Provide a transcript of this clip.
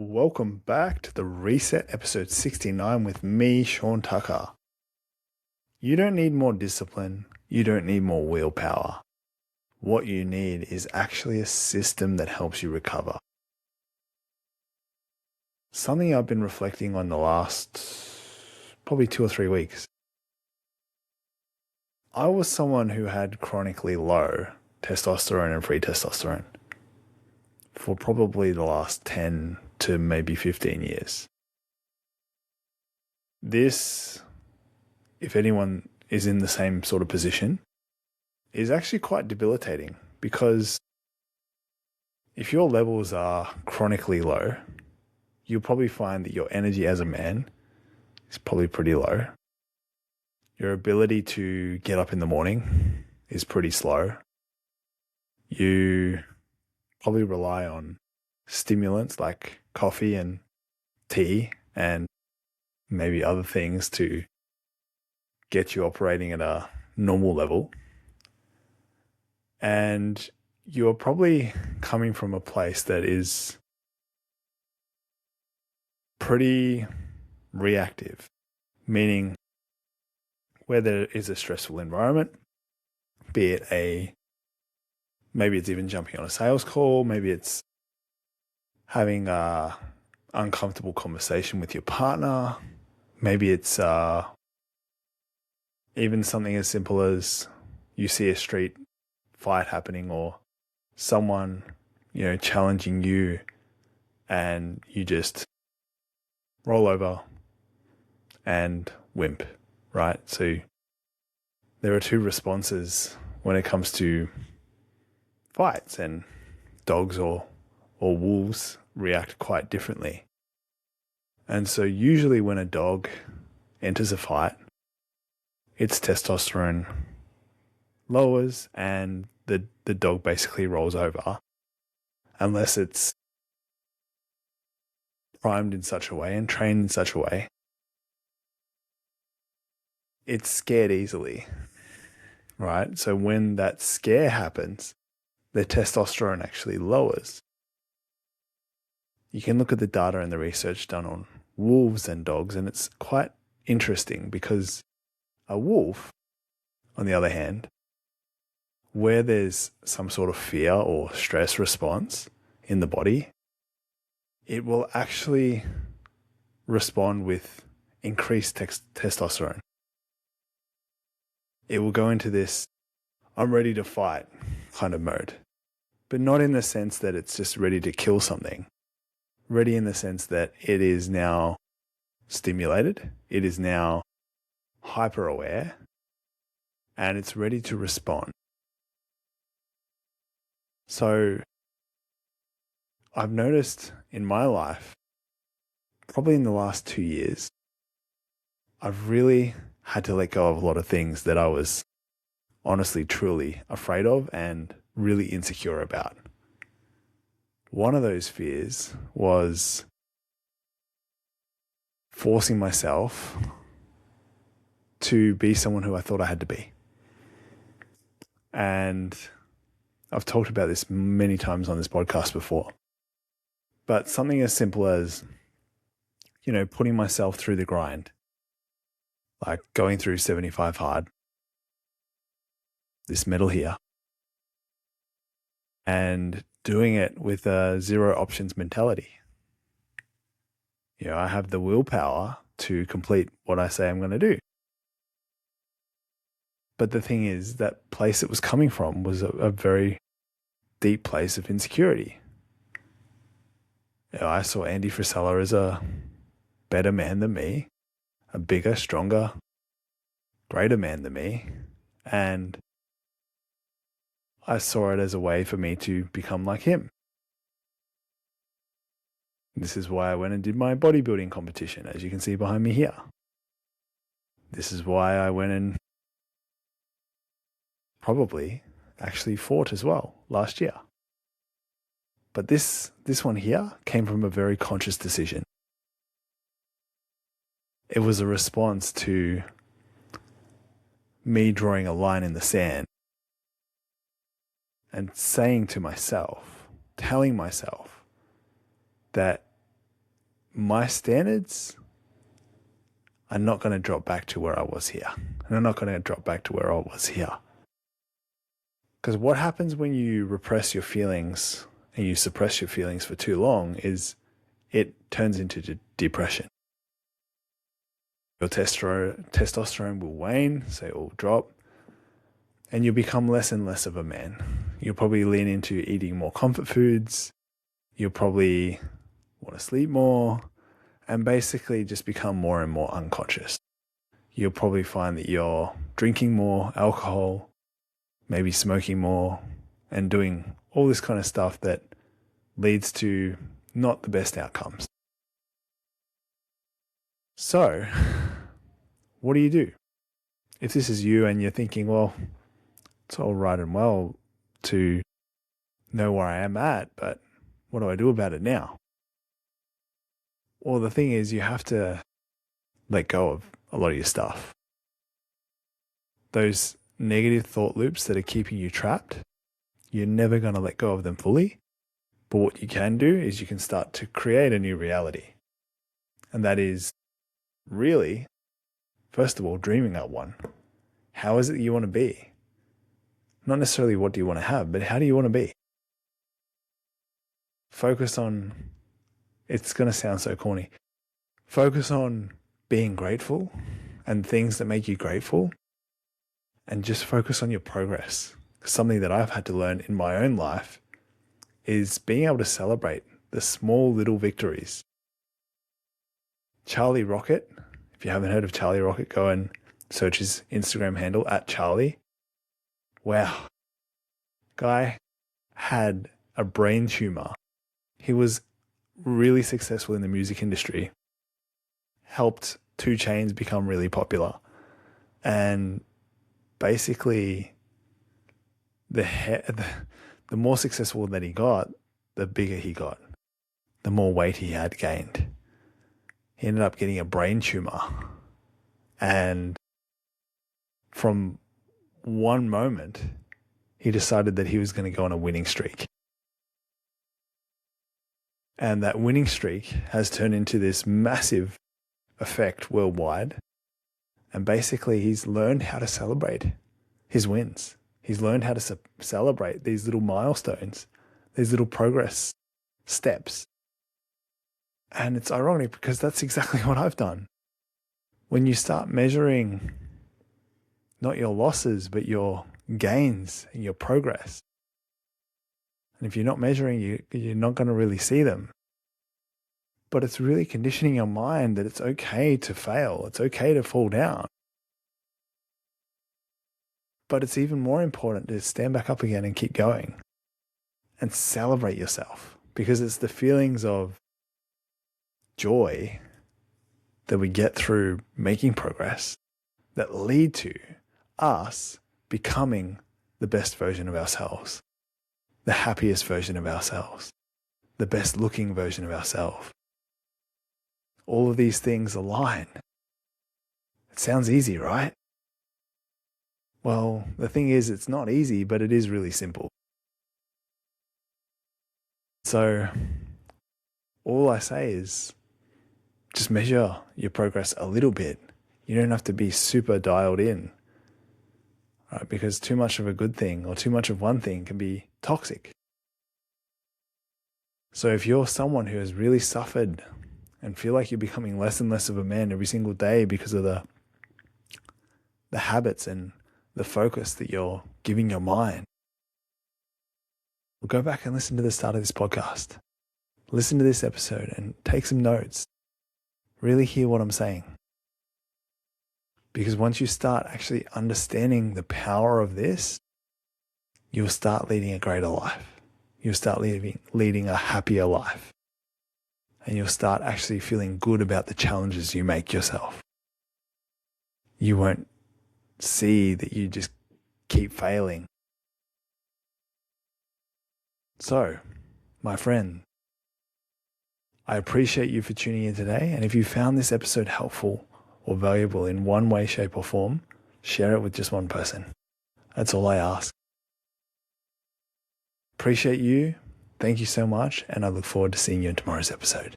Welcome back to the Reset episode 69 with me, Sean Tucker. You don't need more discipline. You don't need more willpower. What you need is actually a system that helps you recover. Something I've been reflecting on the last probably 2 or 3 weeks. I was someone who had chronically low testosterone and free testosterone for probably the last 10 to maybe 15 years. This, if anyone is in the same sort of position, is actually quite debilitating because if your levels are chronically low, you'll probably find that your energy as a man is probably pretty low. Your ability to get up in the morning is pretty slow. You probably rely on stimulants like coffee and tea and maybe other things to get you operating at a normal level. And you're probably coming from a place that is pretty reactive, meaning where there is a stressful environment, be it maybe it's even jumping on a sales call, maybe it's having a uncomfortable conversation with your partner, maybe it's even something as simple as you see a street fight happening or someone, challenging you and you just roll over and wimp, right? So there are two responses when it comes to fights, and dogs or wolves react quite differently. And so usually when a dog enters a fight, its testosterone lowers and the dog basically rolls over unless it's primed in such a way and trained in such a way. It's scared easily, right? So when that scare happens, the testosterone actually lowers. You can look at the data and the research done on wolves and dogs, and it's quite interesting because a wolf, on the other hand, where there's some sort of fear or stress response in the body, it will actually respond with increased testosterone. It will go into this, I'm ready to fight kind of mode, but not in the sense that it's just ready to kill something. Ready in the sense that it is now stimulated, it is now hyper aware, and it's ready to respond. So I've noticed in my life, probably in the last 2 years, I've really had to let go of a lot of things that I was honestly, truly afraid of and really insecure about. One of those fears was forcing myself to be someone who I thought I had to be. And I've talked about this many times on this podcast before. But something as simple as, putting myself through the grind, like going through 75 hard, this medal here, and doing it with a zero options mentality. I have the willpower to complete what I say I'm going to do. But the thing is, that place it was coming from was a very deep place of insecurity. I saw Andy Frisella as a better man than me, a bigger, stronger, greater man than me, and I saw it as a way for me to become like him. This is why I went and did my bodybuilding competition, as you can see behind me here. This is why I went and probably actually fought as well last year. But this one here came from a very conscious decision. It was a response to me drawing a line in the sand and saying to myself, telling myself that my standards are not going to drop back to where I was here. And I'm not going to drop back to where I was here. Because what happens when you repress your feelings and you suppress your feelings for too long is it turns into depression. Your testosterone will wane, so it will drop, and you'll become less and less of a man. You'll probably lean into eating more comfort foods. You'll probably want to sleep more and basically just become more and more unconscious. You'll probably find that you're drinking more alcohol, maybe smoking more, and doing all this kind of stuff that leads to not the best outcomes. So, what do you do? If this is you and you're thinking, well, it's all right and well to know where I am at, but what do I do about it now? Well, the thing is, you have to let go of a lot of your stuff. Those negative thought loops that are keeping you trapped, you're never going to let go of them fully. But what you can do is you can start to create a new reality. And that is really, first of all, dreaming up one. How is it that you want to be? Not necessarily what do you want to have, but how do you want to be? Focus on, it's going to sound so corny, focus on being grateful and things that make you grateful, and just focus on your progress. Something that I've had to learn in my own life is being able to celebrate the small little victories. Charlie Rocket, if you haven't heard of Charlie Rocket, go and search his Instagram handle @Charlie. Wow. Guy had a brain tumor. He was really successful in the music industry, helped 2 Chainz become really popular. And basically, the more successful that he got, the bigger he got, the more weight he had gained. He ended up getting a brain tumor. And from one moment, he decided that he was going to go on a winning streak. And that winning streak has turned into this massive effect worldwide. And basically, he's learned how to celebrate his wins. He's learned how to celebrate these little milestones, these little progress steps. And it's ironic because that's exactly what I've done. When you start measuring not your losses, but your gains and your progress. And if you're not measuring, you're not going to really see them. But it's really conditioning your mind that it's okay to fail. It's okay to fall down. But it's even more important to stand back up again and keep going and celebrate yourself, because it's the feelings of joy that we get through making progress that lead to us becoming the best version of ourselves, the happiest version of ourselves, the best looking version of ourselves. All of these things align. It sounds easy, right? Well, the thing is, it's not easy, but it is really simple. So all I say is just measure your progress a little bit. You don't have to be super dialed in, right? Because too much of a good thing or too much of one thing can be toxic. So if you're someone who has really suffered and feel like you're becoming less and less of a man every single day because of the habits and the focus that you're giving your mind, well, go back and listen to the start of this podcast. Listen to this episode and take some notes. Really hear what I'm saying. Because once you start actually understanding the power of this, you'll start leading a greater life. You'll start leading a happier life. And you'll start actually feeling good about the challenges you make yourself. You won't see that you just keep failing. So, my friend, I appreciate you for tuning in today. And if you found this episode helpful or valuable in one way, shape, or form, share it with just one person. That's all I ask. Appreciate you. Thank you so much. And I look forward to seeing you in tomorrow's episode.